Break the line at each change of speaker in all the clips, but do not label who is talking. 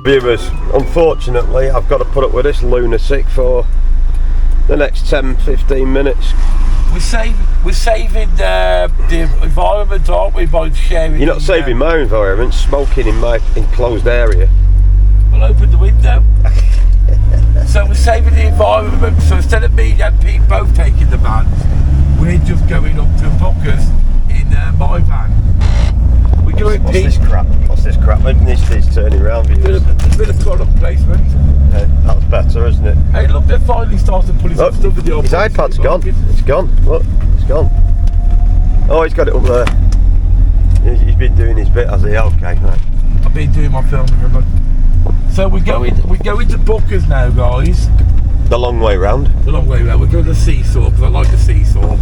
viewers, unfortunately I've got to put up with this lunatic for the next 10-15 minutes.
We're saving the environment, aren't we, by sharing?
You're not saving my environment, smoking in my enclosed area.
We'll open the window. So we're saving the environment, so instead of me and Pete both taking the vans, we're just going up to Booker's in my van. We're going
What's this crap? Maybe this is turning around.
A bit of product placement.
That's better, isn't it?
Hey, look, they're finally starting to put some stuff in the old
his iPad's gone. It's gone. Look, it's gone. Oh, he's got it up there. He's been doing his bit, has he? Okay, right.
I've been doing my filming, everybody. So we're going to Booker's now, guys.
The long way round.
The long way round. We're going to the Seesaw, because I like the Seesaw.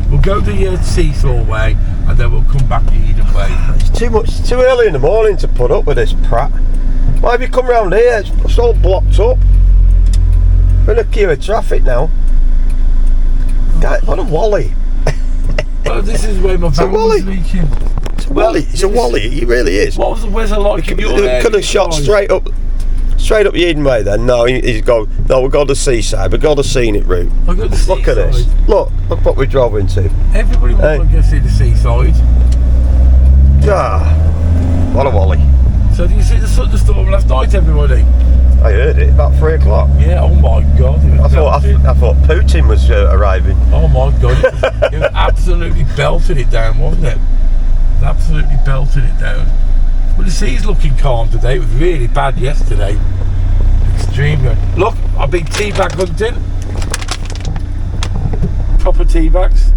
We'll go the Seesaw way, and then we'll come back the Eden way.
It's too early in the morning to put up with this prat. Why have you come round here? It's all blocked up. We're in a queue of traffic now. God, what a wally.
Well, this is where my van was leaking.
It's a wally. It's a wally. He really is.
What was the weather like in your area?
Could have shot straight up the Eden way then. No, he's gone. No, we've got the seaside. We've got the scenic route.
Look at the seaside.
Look at this. Look what we drove into.
Everybody wants to go see the seaside.
Ah, what a wally.
So did you see the thunderstorm last night, everybody?
I heard it about 3 o'clock.
Yeah, oh my God.
I thought Putin was arriving.
Oh my God, it was absolutely belting it down, wasn't it? It was absolutely belting it down. Well, the sea's looking calm today. It was really bad yesterday. Extremely. Look, I've been teabag hunting. Proper teabags.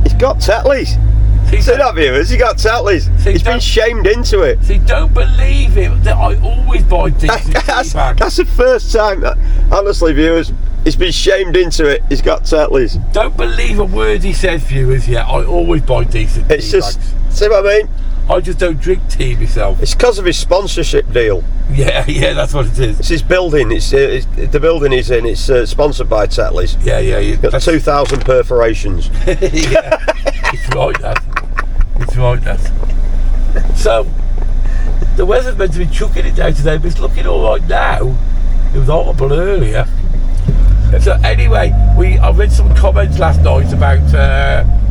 He's got Tetleys. See that, viewers? He got Tetleys. He's been shamed into it.
See, don't believe him that I always buy decent teabags.
That's the first time, honestly, viewers, he's been shamed into it. He's got Tetleys.
Don't believe a word he says, viewers. Yeah, I always buy decent teabags.
It's just, see what I mean?
I just don't drink tea myself.
It's because of his sponsorship deal.
Yeah, that's what it is.
It's his building. It's the building he's in. It's sponsored by Tetleys.
Yeah.
Got 2,000 perforations.
Yeah, it's right, that. It's right, that. So, the weather's meant to be chucking it down today, but it's looking all right now. It was horrible earlier. So anyway, I read some comments last night about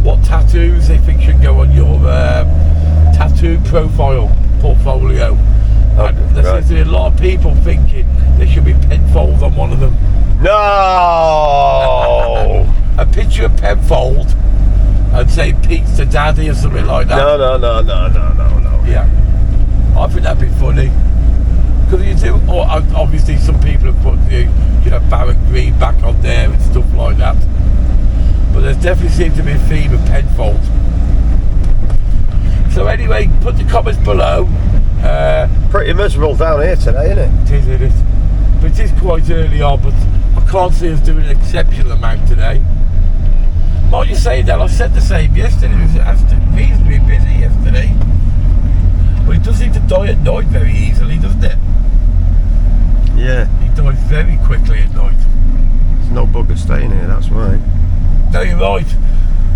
what tattoos they think should go on your tattoo portfolio. And there seems to be a lot of people thinking there should be Penfold on one of them.
No!
A picture of Penfold and say Pizza Daddy or something like that.
No.
Yeah, I think that'd be funny. Because you do, obviously some people have put Barrett Green back on there and stuff like that. But there definitely seems to be a theme of Penfold. So anyway, put the comments below.
Pretty miserable down here today, isn't it?
It is. But it is quite early on, but I can't see us doing an exceptional amount today. Like you say that, I said the same yesterday. It was reasonably busy yesterday. But it does seem to die at night very easily, doesn't it?
Yeah.
It dies very quickly at night.
There's no bugger staying here, that's why.
No, you're right.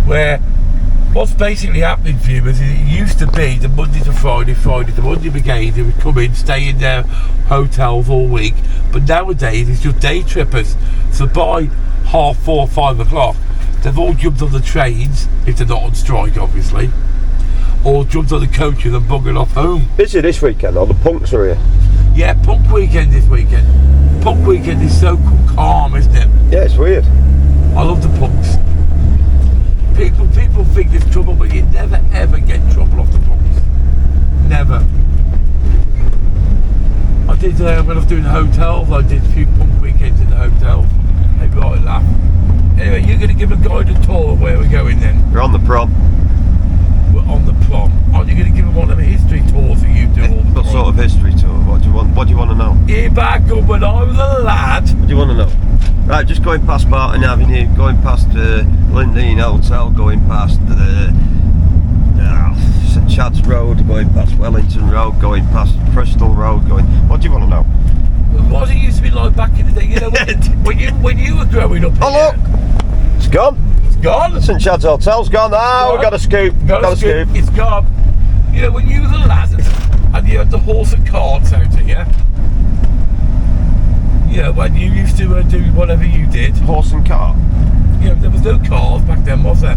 Where what's basically happening, viewers, is it used to be the Monday to Friday to Monday brigade, they would come in, stay in their hotels all week. But nowadays it's just day trippers. So by 4:30, 5 o'clock, they've all jumped on the trains, if they're not on strike obviously, or jumped on the coaches and buggered off home.
Busy this weekend, all the punks are here.
Yeah, punk weekend this weekend. Punk weekend is so calm, isn't it?
Yeah, it's weird.
I love the punks. People think there's trouble, but you never ever get trouble off the punks. Never. I did, when I was doing the hotels, I did a few punk weekends in the hotels. Everybody laughed. Anyway, you're going to give a guided tour of where we're going then?
We're on the prom.
We're on the prom. Aren't you going to give them one of the history tours that you do all the time?
What sort of history tour? What do you want to know?
Yeah, back up when I was a lad.
What do you want to know? Right, just going past Barton Avenue, going past Lindeen Hotel, going past St Chad's Road, going past Wellington Road, going past Bristol Road, going... What do you want to know?
What it used to be like back in the day, you know, when you were growing up.
Oh look! It's gone.
It's gone.
St Chad's Hotel's gone. We've got a scoop. Got a scoop.
It's gone. You know, when you were a lad and you had the horse and carts out here, Yeah, when you used to do whatever you did.
Horse and cart.
Yeah, there was no cars back then, was there?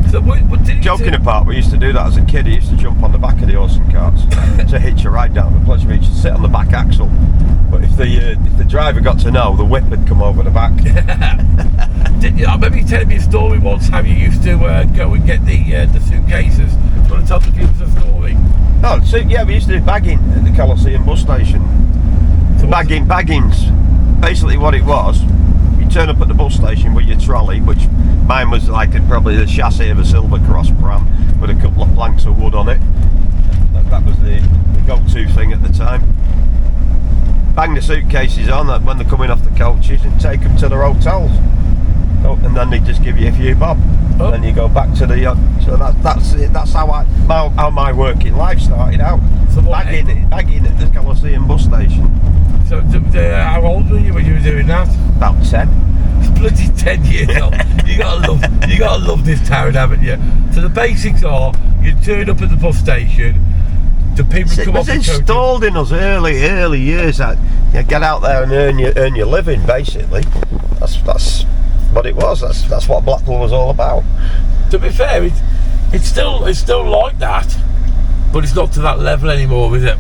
So what did you
Joking
do?
apart, we used to do that as a kid. I used to jump on the back of the horse and carts to hitch a ride down the Pleasure Beach and sit on the back axle. But if the driver got to know, the whip had come over the back.
Did you? I remember you telling me a story once how you used to go and get the suitcases. Do you want to tell the viewers a story?
Oh, so yeah, we used to do bagging at the Coliseum bus station.
So
Baggings. Basically, what it was, you turn up at the bus station with your trolley, which mine was like probably the chassis of a Silver Cross pram with a couple of planks of wood on it. That was the go-to thing at the time. Bang the suitcases on that when they're coming off the coaches and take them to their hotels. And then they just give you a few bob.
Oh.
Then you go back to the. So that's it. That's how my working life started out.
So what-
bagging at the Coliseum bus station.
So how old were you when you were doing that?
About 10.
Bloody 10 years old. You gotta love this town, haven't you? So the basics are you turn up at the bus station, the people
It
come off
was
the coaches.
installed in us early years. That you get out there and earn your living. Basically, that's what it was. That's what Blackpool was all about.
To be fair, it's still like that, but it's not to that level anymore, is it?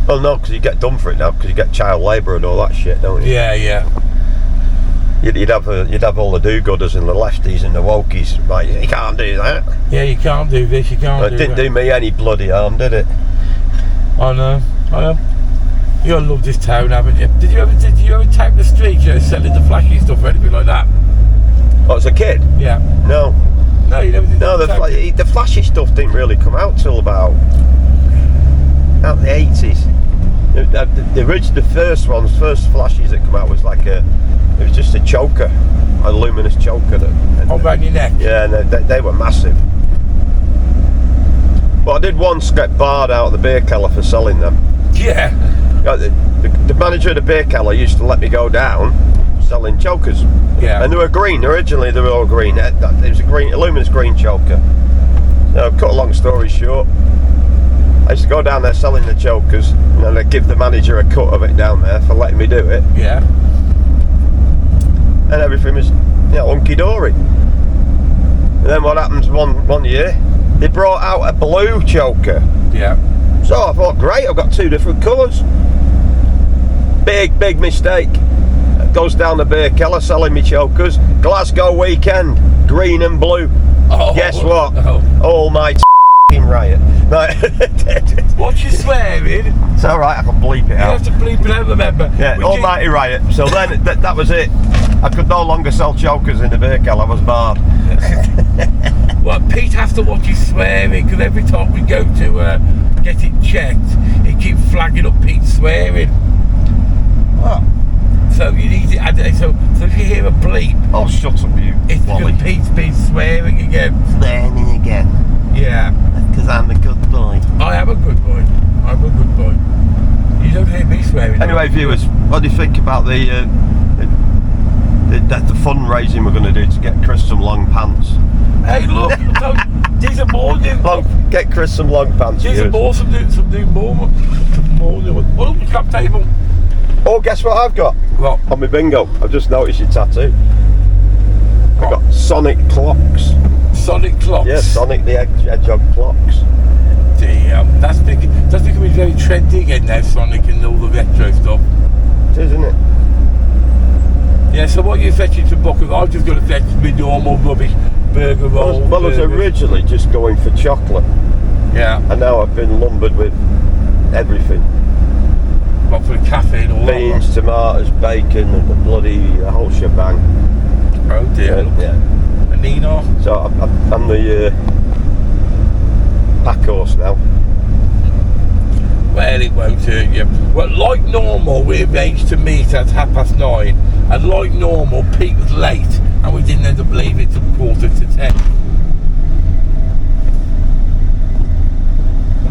Well, no, because you get done for it now. Because you get child labour and all that shit, don't you?
Yeah.
You'd have all the do-gooders and the lefties and the wokies. Like, you can't do that.
Yeah, you can't do this, you can't
It
do
didn't
that.
do me any bloody harm, did it?
I know. You gotta love this town, haven't you? Did you ever take the streets, selling the flashy stuff or anything like that?
Oh, as a kid?
Yeah.
No.
No, you never did.
No, the flashy stuff didn't really come out till about the 80s. The first flashies that come out was like it was just a choker, a luminous choker.
Around your neck.
Yeah, and they were massive. But I did once get barred out of the beer cellar for selling them.
Yeah.
The manager of the beer cellar used to let me go down selling chokers.
Yeah.
And they were green. Originally they were all green. It was a luminous green choker. So cut a long story short, I used to go down there selling the chokers, and then I'd give the manager a cut of it down there for letting me do it,
Yeah.
and everything was hunky-dory. And then what happens one year, they brought out a blue choker.
Yeah.
So I thought, great, I've got two different colours. Big mistake. Goes down the beer cellar selling me chokers. Glasgow weekend, green and blue.
Oh.
Guess what?
Oh.
Almighty riot. Right.
What's your swearing?
It's alright, I can bleep it
You
out.
have to bleep it out, remember?
Yeah,
Would
almighty riot. So then that was it. I could no longer sell chokers in the beer cellar. I was barred.
Well, Pete has to watch his swearing because every time we go to get it checked, it keeps flagging up Pete swearing.
What?
So you need to. So if you hear a bleep,
Oh, shut up, you
it's
Wally.
because Pete's been swearing again.
Swearing again.
Yeah,
Because I'm a good boy.
I am a good boy. I'm a good boy. You don't hear me swearing.
Anyway, viewers, what do you think about the fundraising we're going to do to get Chris some long pants?
Hey, look, these are more new.
Get Chris some long pants.
These are
viewers.
some new more new ones. Oh, look, cap table.
Oh, guess what I've got
What?
on my bingo? I've just noticed your tattoo. I've got Sonic clocks.
Sonic clocks.
Yeah, Sonic the Hedgehog clocks.
Damn, that's becoming very trendy again now, Sonic and all the retro stuff.
It is, isn't it?
Yeah, so what are you fetching to Buckham? I'm just going to fetch me normal rubbish burger roll.
Well, I was
burgers.
originally just going for chocolate,
Yeah,
and now I've been lumbered with everything.
what for the cafe and all
Beans, tomatoes, bacon, and the bloody whole shebang.
that. Oh dear.
Yeah.
And Nino.
So I'm the pack horse now.
Well, it won't hurt you. Well, like normal, we arranged to meet at 9:30, and like normal, Pete was late, and we didn't end up leaving till 9:45.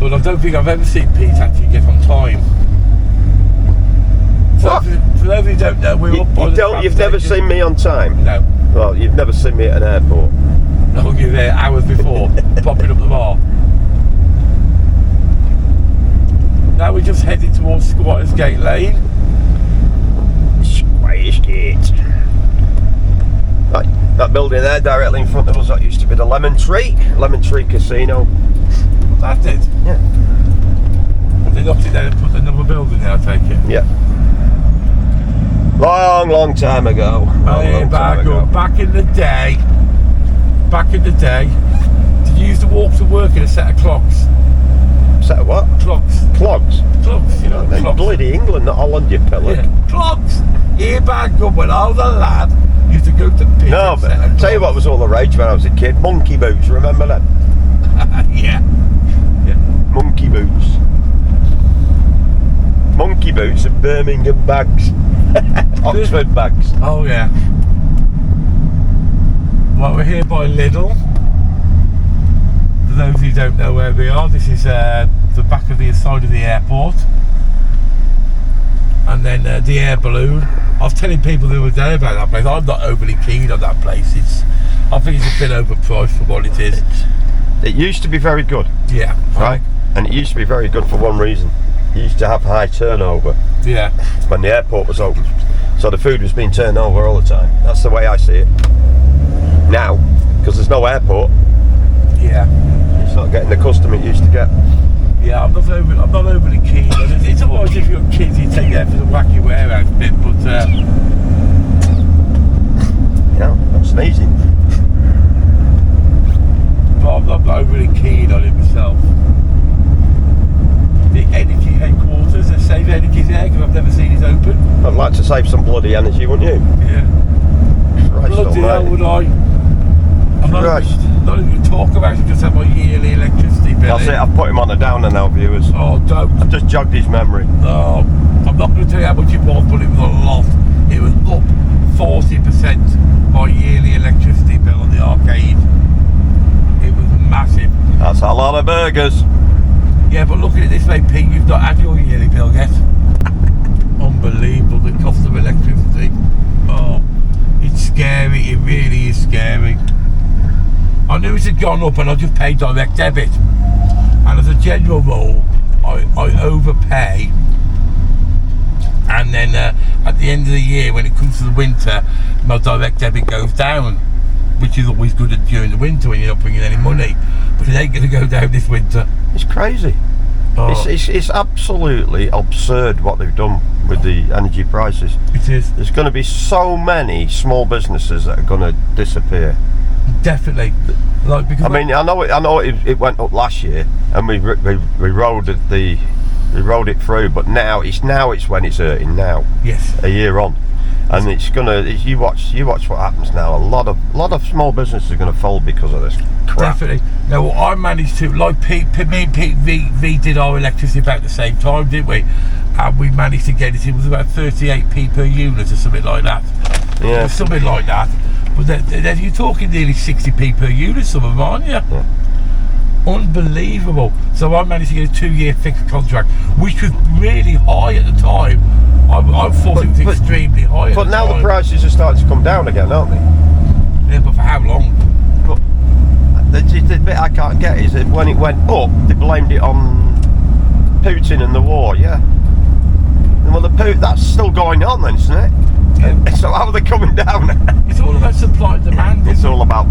But I don't think I've ever seen Pete actually get on time. So
What?
for those who don't know, we're up by the tram
You've never
station.
seen me on time?
No.
Well, you've never seen me at an airport.
No, you're there hours before, popping up the bar. Now we're just heading towards Squatters Gate Lane.
Wastegate. Right, that building there, directly in front of us, that used to be the Lemon Tree Casino.
That did.
Yeah.
They knocked it down and put another building there, I take it.
Yeah. Long time ago.
Back in the day, did you used to walk to work in a set of clogs?
Set of what?
Clogs.
Clogs.
Clogs, you know,
Then
clogs.
bloody England, not Holland, you pillock.
Yeah. Clogs. Here back up when I was a lad, used to go to pit.
No, but I'll tell you what was all the rage when I was a kid. Monkey boots, remember them?
Yeah.
Monkey boots. Monkey boots and Birmingham bags. Oxford bags.
Oh yeah. Well, we're here by Lidl. For those who don't know where we are, this is the back of the side of the airport. And then the air balloon. I was telling people the other day about that place. I'm not overly keen on that place. I think it's a bit overpriced for what it is.
It used to be very good,
Yeah.
right? And it used to be very good for one reason. It used to have high turnover
Yeah.
when the airport was open. So the food was being turned over all the time. That's the way I see it. Now, because there's no airport,
Yeah.
it's not getting the custom it used to get.
Yeah, I'm not overly keen on it. It's always if you're kids, you take it out for the wacky warehouse bit, but
You know, I'm sneezing.
I'm not overly keen on it myself. The energy headquarters, they say the energy's there because I've never seen it open.
I'd like to save some bloody energy, wouldn't you?
Yeah.
Christ
Bloody hell
almighty.
would I. I'm not even going to talk about it, just have my yearly electricity bill.
That's it, I've put him on a downer now, viewers.
Oh, don't.
I've just jogged his memory.
No, I'm not going to tell you how much it was, but it was a lot. It was up 40% my yearly electricity bill on the arcade. It was massive.
That's a lot of burgers.
Yeah, but look at it this way, Pete, you've not had your yearly bill yet. Unbelievable, the cost of electricity. Oh, it's scary, it really is scary. I knew it had gone up and I just paid direct debit. And as a general rule, I overpay. And then at the end of the year, when it comes to the winter, my direct debit goes down, which is always good during the winter when you're not bringing any money. But it ain't going to go down this winter.
It's crazy.
Oh,
It's absolutely absurd what they've done with the energy prices.
it is.
There's going to be so many small businesses that are going to disappear.
Definitely. Like, because
I mean, I know it went up last year, and we rode it through. But now it's when it's hurting now.
yes.
A year on, and it's gonna. You watch what happens now. A lot of small businesses are going to fold because of this crap.
Definitely. Now, well, I managed to, like me and Pete V did our electricity about the same time, didn't we? And we managed to get it. It was about 38p per unit or something like that.
Yeah.
Or something like that. But then you're talking nearly 60p per unit, some of them, aren't you?
Yeah.
Unbelievable. So I managed to get a 2-year fixed contract, which was really high at the time. I thought it was extremely high.
But now the prices are starting to come down again, aren't they?
Yeah, but for how long?
But the bit I can't get is that when it went up, they blamed it on Putin and the war. Yeah. Well, that's still going on, then, isn't it?
Yeah.
So how are they coming down?
It's all about supply and demand.
It's all about.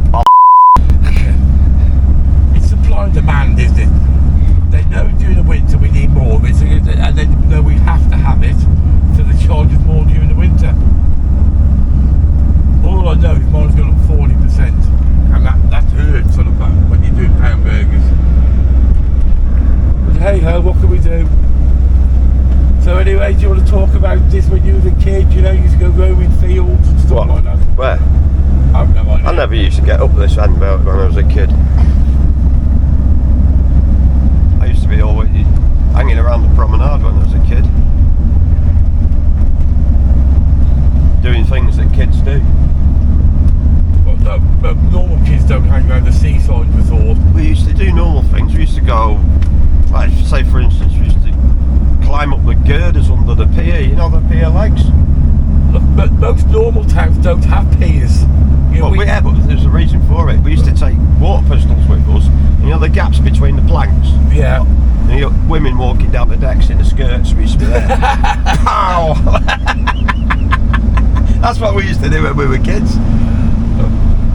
It's supply and demand, isn't it? They know during the winter we need more of it, and they know we have to have it, so they charge us more during the winter. All I know is mine's gone up 40%, and that hurts sort of when you're doing pound burgers. But hey ho, what can we do? So anyway, do you want to talk about this when you were a kid? You know, you used to go roaming fields and stuff like that.
Where?
I've no idea.
I never used to get up this handbelt when I was a kid. I used to be always hanging around the promenade when I was a kid, doing things that kids do.
But normal kids don't hang around the seaside resort.
We used to do normal things. We used to go, like, say for instance, we used to climb up the girders under the pier, you know, the pier legs.
Look, but most normal towns don't have piers. You know,
But there's a reason for it. We used to take water pistols with us, you know, the gaps between the planks.
yeah.
And you got women walking down the decks in the skirts. We used to be there. Pow! That's what we used to do when we were kids.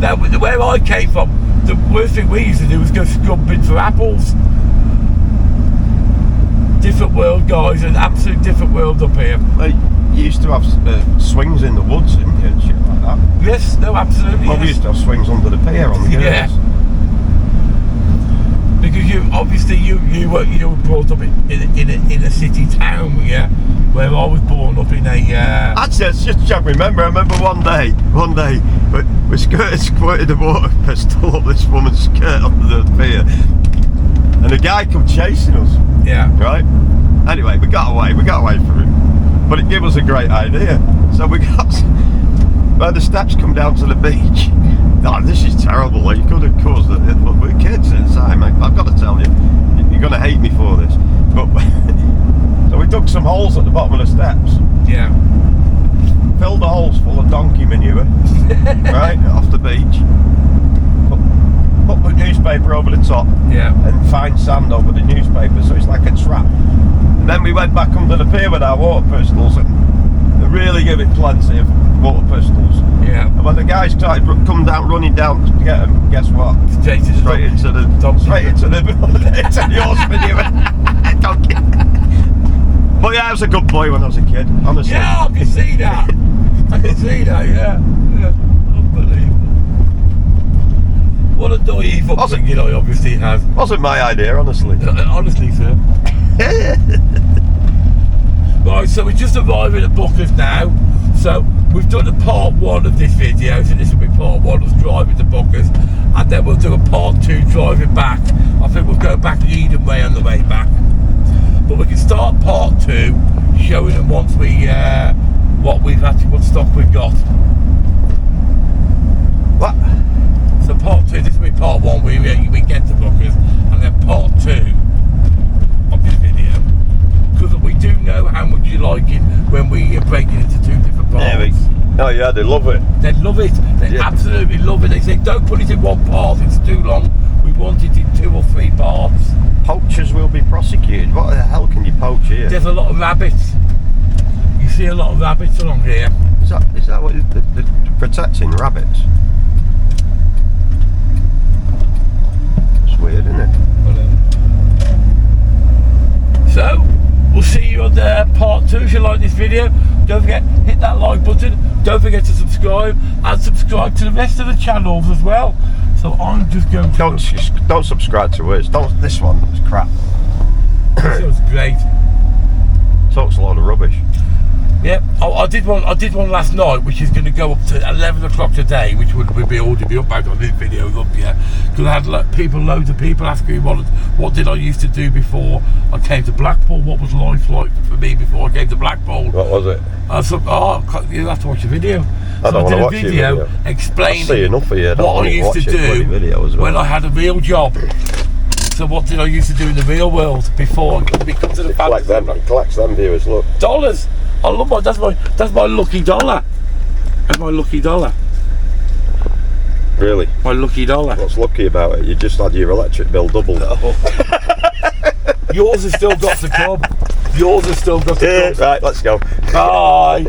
Now, where I came from, the worst thing we used to do was go scrubbing for apples. Different world, guys, an absolute different world up here.
Like, you used to have swings in the woods, didn't you, and shit like that?
Yes, no, absolutely.
Well, we used to have swings under the pier on the girls.
Yeah. Because you were brought up in a city town, yeah, where I was born up in a.
Actually, it's just I remember one day, we squirted a water pistol up this woman's skirt under the pier, and a guy come chasing us.
Yeah.
Right. Anyway, we got away from him, but it gave us a great idea. So we got where the steps come down to the beach. Oh, this is terrible. Like, you could have caused it, but we're kids at the time. I've got to tell you, you're going to hate me for this. But so we dug some holes at the bottom of the steps.
Yeah.
Filled the holes full of donkey manure, right, off the beach. Put the newspaper over the top.
Yeah.
And fine sand over the newspaper, so it's like a trap. And then we went back under the pier with our water pistols and really give it plenty of water pistols.
Yeah.
And when the guys started come down, running down to get them, guess what? Straight into the horse manure. Donkey. But yeah, I was a good boy when I was a kid, honestly.
Yeah, I can see that. Yeah. Unbelievable. What a naive upbringing I obviously have.
Wasn't my idea, honestly.
Honestly, sir. Right, so we're just arriving at Buckers now. So we've done a part 1 of this video, so this will be part 1 of driving to Buckers, and then we'll do a part 2 driving back. I think we'll go back the Eden way on the way back. But we can start part 2 showing them once we what stock we've got.
What?
So part 2, this will be part 1 we get to Buckers, and then part 2 of this video. Because we do know how much you like it when we break it into 2 different parts.
Oh yeah, they love it.
They love it. They absolutely love it. They say, don't put it in 1 part, it's too long. We want it in 2 or 3 parts.
Poachers will be prosecuted. What the hell can you poach here?
There's a lot of rabbits. You see a lot of rabbits along here.
Is that what they're protecting rabbits? It's weird, isn't it?
So, we'll see you on part 2. If you like this video, don't forget, hit that like button. Don't forget to subscribe, and subscribe to the rest of the channels as well. So I'm just going to...
Don't subscribe to us. This one is crap.
This was great.
Talks a lot of rubbish.
Yeah, I did one last night, which is going to go up to 11 o'clock today, which would be already be up back on this video up here. Because I had loads of people asking me what did I used to do before I came to Blackpool. What was life like for me before I came to Blackpool?
What was it?
I thought, you have to watch the video.
I don't want to watch
a video explaining what I used to do when I had a real job. So what did I used to do in the real world before I could become to the
collect them viewers, look.
Dollars. I love that's my lucky dollar. That's my lucky dollar.
Really?
My lucky dollar.
What's lucky about it? You just had your electric bill doubled.
No. Yours has still got to come. Right,
let's go.
Bye.